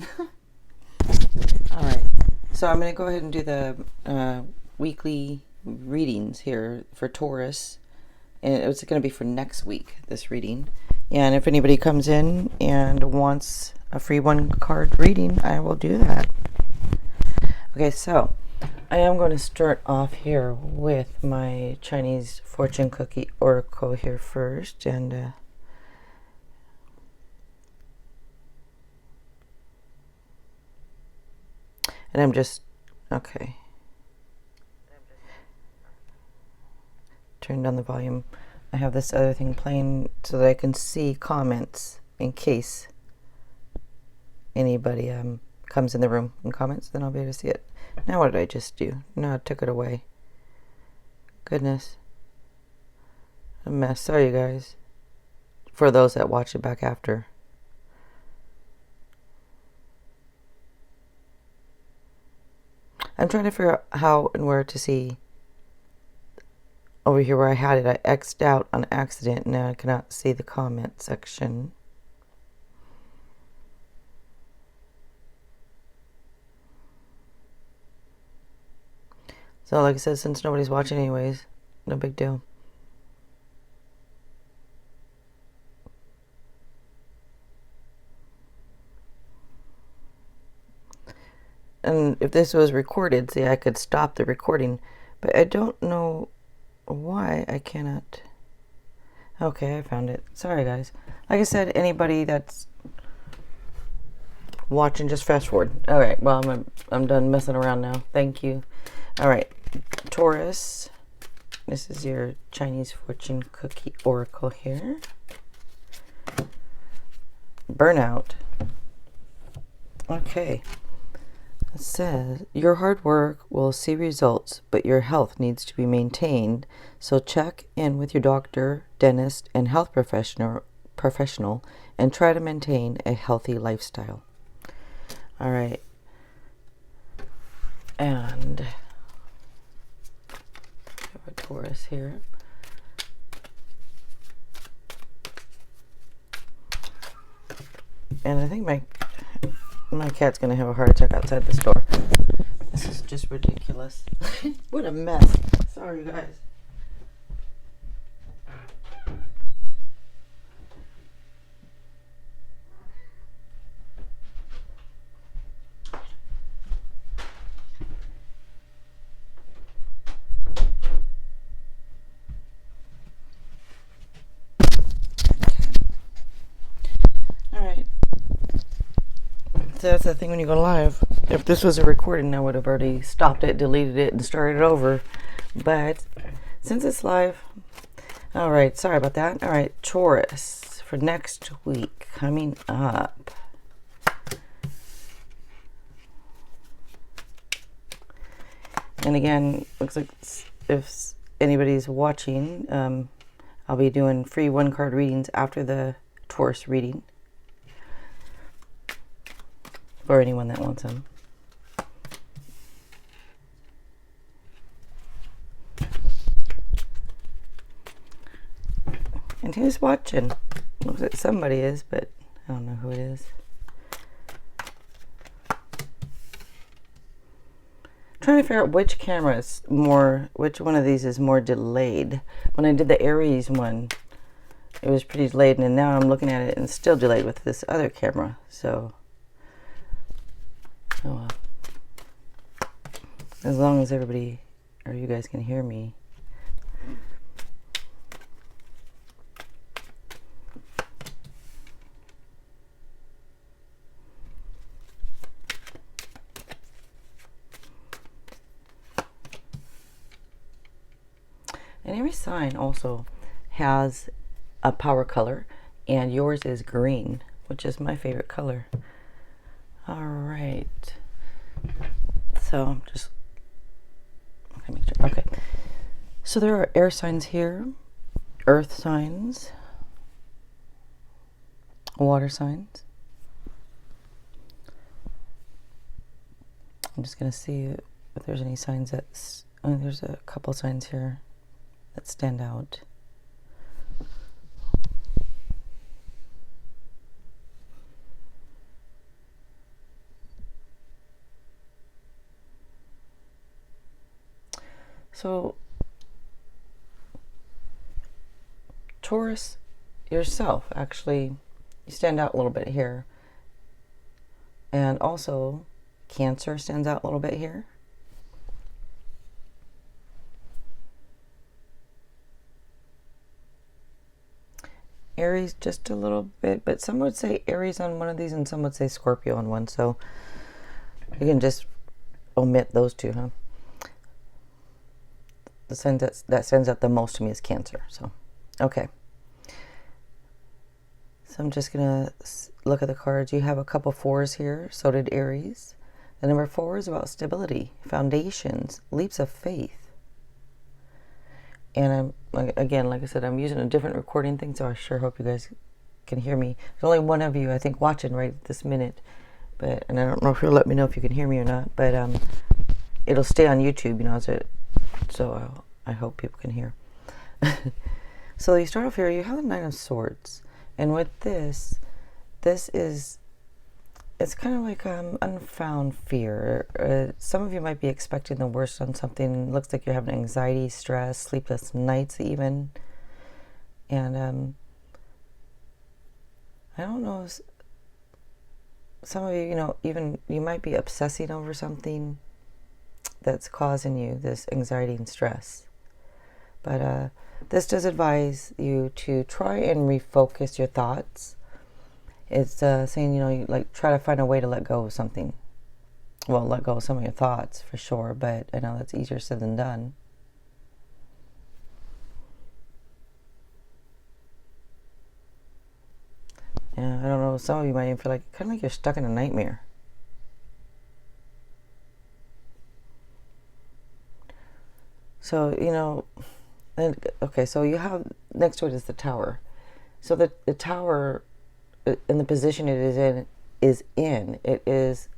All right. So I'm going to go ahead and do the weekly readings here for Taurus. And it's going to be for next week, this reading. And if anybody comes in and wants a free one card reading, I will do that. Okay, so I am going to start off here with my Chinese fortune cookie oracle here first. And I'm just, okay. Turn down the volume. I have this other thing playing so that I can see comments in case anybody comes in the room and comments, then I'll be able to see it. Now what did I just do? No, I took it away. Goodness. A mess. Sorry, you guys. For those that watch it back after. I'm trying to figure out how and where to see. Over here where I had it, I X'd out on accident. Now I cannot see the comment section. So like I said, since nobody's watching anyways, no big deal. And if this was recorded, see, I could stop the recording. But I don't know why I cannot. Okay, I found it. Sorry, guys. Like I said, anybody that's watching, just fast forward. All right, well, I'm done messing around now. Thank you. All right, Taurus. This is your Chinese fortune cookie oracle here. Burnout. Okay. It says, your hard work will see results, but your health needs to be maintained. So check in with your doctor, dentist, and health professional and try to maintain a healthy lifestyle. All right. And I have a Taurus here. And I think my cat's going to have a heart attack outside this door. This is just ridiculous. What a mess. Sorry, guys. So that's the thing when you go live. If this was a recording, I would have already stopped it, deleted it, and started over. But since it's live, all right, sorry about that. All right, Taurus for next week coming up. And again, looks like if anybody's watching, I'll be doing free one card readings after the Taurus reading. For anyone that wants them. And who's watching? Looks like somebody is, but I don't know who it is. Trying to figure out which camera is more, which one of these is more delayed. When I did the Aries one, it was pretty delayed, and now I'm looking at it and it's still delayed with this other camera. So, oh well. As long as everybody, or you guys can hear me. And every sign also has a power color, and yours is green, which is my favorite color. All right. So I'm just make sure. Okay. So there are air signs here, earth signs, water signs. I'm just going to see if there's any signs that's, there's a couple signs here that stand out. So, Taurus, yourself, actually, you stand out a little bit here. And also, Cancer stands out a little bit here. Aries just a little bit, but some would say Aries on one of these and some would say Scorpio on one. So you can just omit those two, huh? The sign that stands out the most to me is Cancer. So, okay. So I'm just going to look at the cards. You have a couple fours here. So did Aries. The number 4 is about stability, foundations, leaps of faith. And again, like I said, I'm using a different recording thing, so I sure hope you guys can hear me. There's only one of you, I think, watching right this minute. And I don't know if you'll let me know if you can hear me or not. But it'll stay on YouTube, so I hope people can hear. So you start off here, you have the 9 of Swords. And with this is, it's kind of like unfound fear. Some of you might be expecting the worst on something. It looks like you're having anxiety, stress, sleepless nights even. And I don't know, some of you, even you might be obsessing over something that's causing you this anxiety and stress. But this does advise you to try and refocus your thoughts. It's saying, you try to find a way to let go of something. Well, let go of some of your thoughts for sure, but I know that's easier said than done. Yeah, I don't know, some of you might even feel kind of like you're stuck in a nightmare. So, okay, so you have, next to it is the Tower. So the Tower, in the position it is in, it is,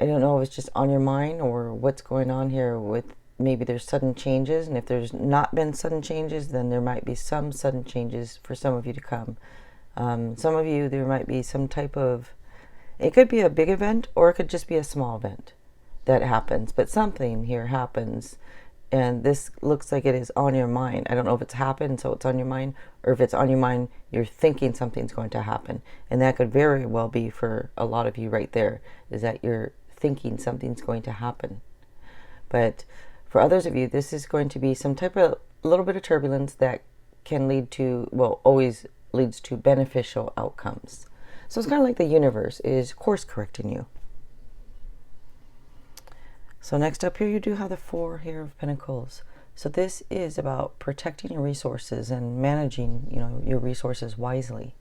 I don't know if it's just on your mind or what's going on here with, maybe there's sudden changes, and if there's not been sudden changes, then there might be some sudden changes for some of you to come. Some of you, there might be some type of, it could be a big event or it could just be a small event that happens, but something here happens. And this looks like it is on your mind. I don't know if it's happened, so it's on your mind, or if it's on your mind, you're thinking something's going to happen. And that could very well be for a lot of you right there, is that you're thinking something's going to happen. But for others of you, this is going to be some type of little bit of turbulence that can lead to, always leads to beneficial outcomes. So it's kind of like the universe is course correcting you. So next up here, you do have the 4 here of Pinnacles. So this is about protecting your resources and managing, your resources wisely.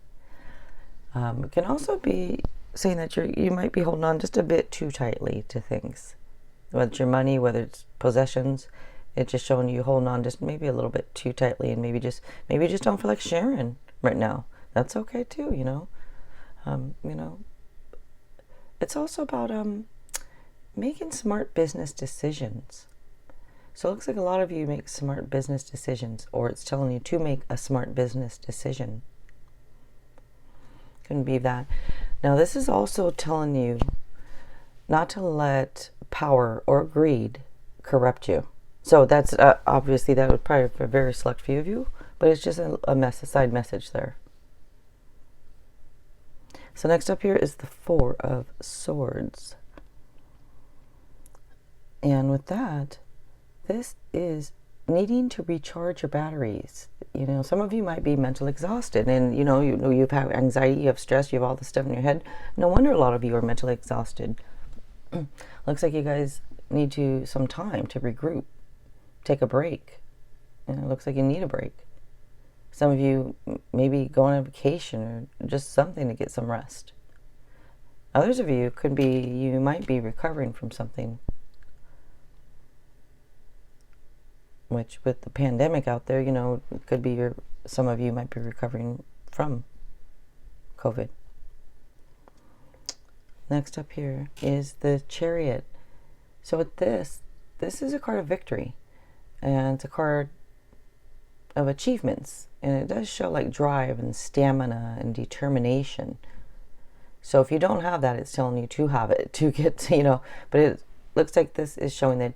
It can also be saying that you might be holding on just a bit too tightly to things. Whether it's your money, whether it's possessions, it's just showing you holding on just maybe a little bit too tightly, and maybe you just don't feel like sharing right now. That's okay too, It's also about making smart business decisions. So it looks like a lot of you make smart business decisions, or it's telling you to make a smart business decision. Couldn't be that. Now this is also telling you not to let power or greed corrupt you. So that's obviously that would probably be a very select few of you, but it's just a side message there. So next up here is the 4 of Swords. And with that, this is needing to recharge your batteries. Some of you might be mentally exhausted, and you've had anxiety, you have stress, you have all this stuff in your head. No wonder a lot of you are mentally exhausted. Looks like you guys need some time to regroup, take a break. And it looks like you need a break. Some of you maybe go on a vacation or just something to get some rest. Others of you you might be recovering from something. Which with the pandemic out there, it could be some of you might be recovering from COVID. Next up here is the Chariot. So with this is a card of victory, and it's a card of achievements, and it does show drive and stamina and determination. So if you don't have that, it's telling you to have it, to get but it looks like this is showing that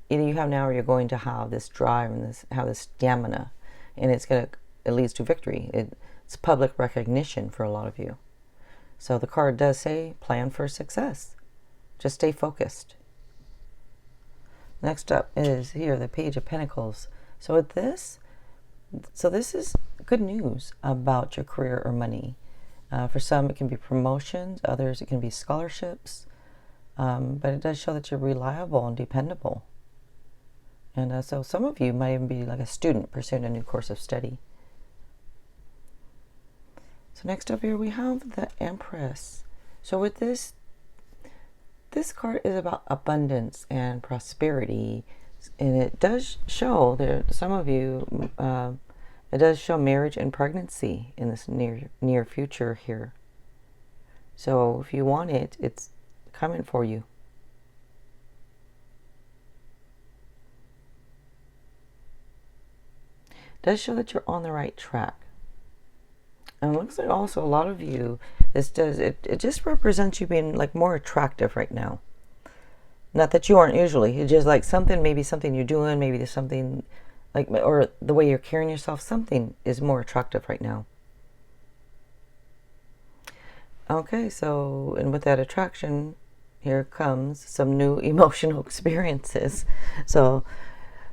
either you have now or you're going to have this drive and this stamina, and it leads to victory. It's public recognition for a lot of you. So the card does say plan for success. Just stay focused. Next up is here the Page of Pentacles. So with this, this is good news about your career or money. For some, it can be promotions. Others, it can be scholarships. But it does show that you're reliable and dependable. And so some of you might even be like a student pursuing a new course of study. So next up here we have the Empress. So with this card is about abundance and prosperity. And it does show that some of you, it does show marriage and pregnancy in this near future here. So if you want it, it's coming for you. It does show that you're on the right track. And it looks like also a lot of you, it just represents you being like more attractive right now. Not that you aren't usually. It's just like maybe something you're doing, maybe there's something like, or the way you're carrying yourself, something is more attractive right now. Okay, so, and with that attraction, here comes some new emotional experiences. So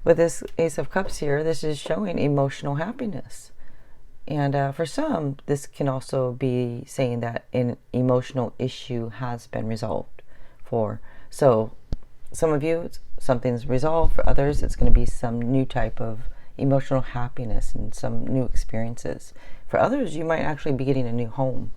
with this Ace of Cups here, this is showing emotional happiness. And for some, this can also be saying that an emotional issue has been resolved for. So some of you, something's resolved. For others, it's going to be some new type of emotional happiness and some new experiences. For others, you might actually be getting a new home.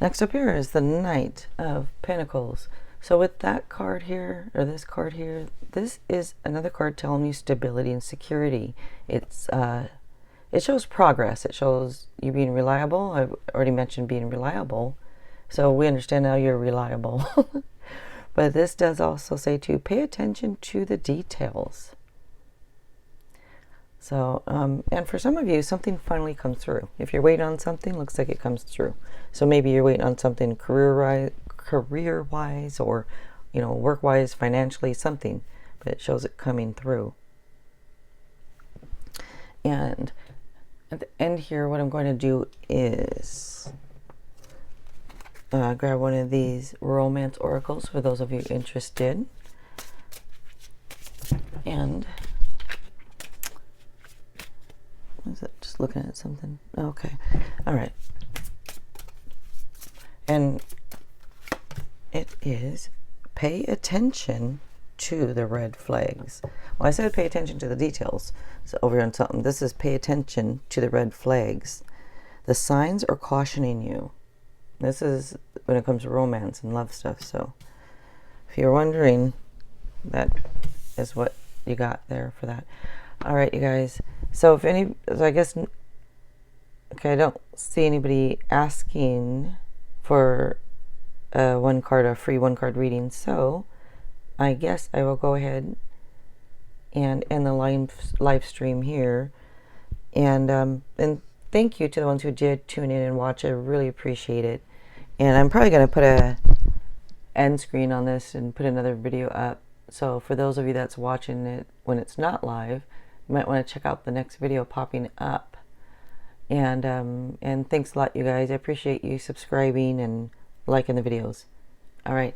Next up here is the Knight of Pentacles. So with that card here, or this card here, this is another card telling you stability and security. It shows progress. It shows you being reliable. I've already mentioned being reliable. So we understand now you're reliable. But this does also say to pay attention to the details. So, and for some of you, something finally comes through. If you're waiting on something, looks like it comes through. So maybe you're waiting on something career-wise or, work-wise, financially, something. But it shows it coming through. And at the end here, what I'm going to do is grab one of these romance oracles for those of you interested. And what is it? Just looking at something. Okay. All right. And it is pay attention to the red flags. Well, I said pay attention to the details. So over on something, this is pay attention to the red flags. The signs are cautioning you. This is when it comes to romance and love stuff. So if you're wondering, that is what you got there for that. All right, you guys. So I guess, okay, I don't see anybody asking for a free one card reading. So I guess I will go ahead and end the live stream here. And thank you to the ones who did tune in and watch. I really appreciate it. And I'm probably going to put a end screen on this and put another video up. So for those of you that's watching it when it's not live, you might want to check out the next video popping up. And thanks a lot, you guys. I appreciate you subscribing and liking the videos. All right.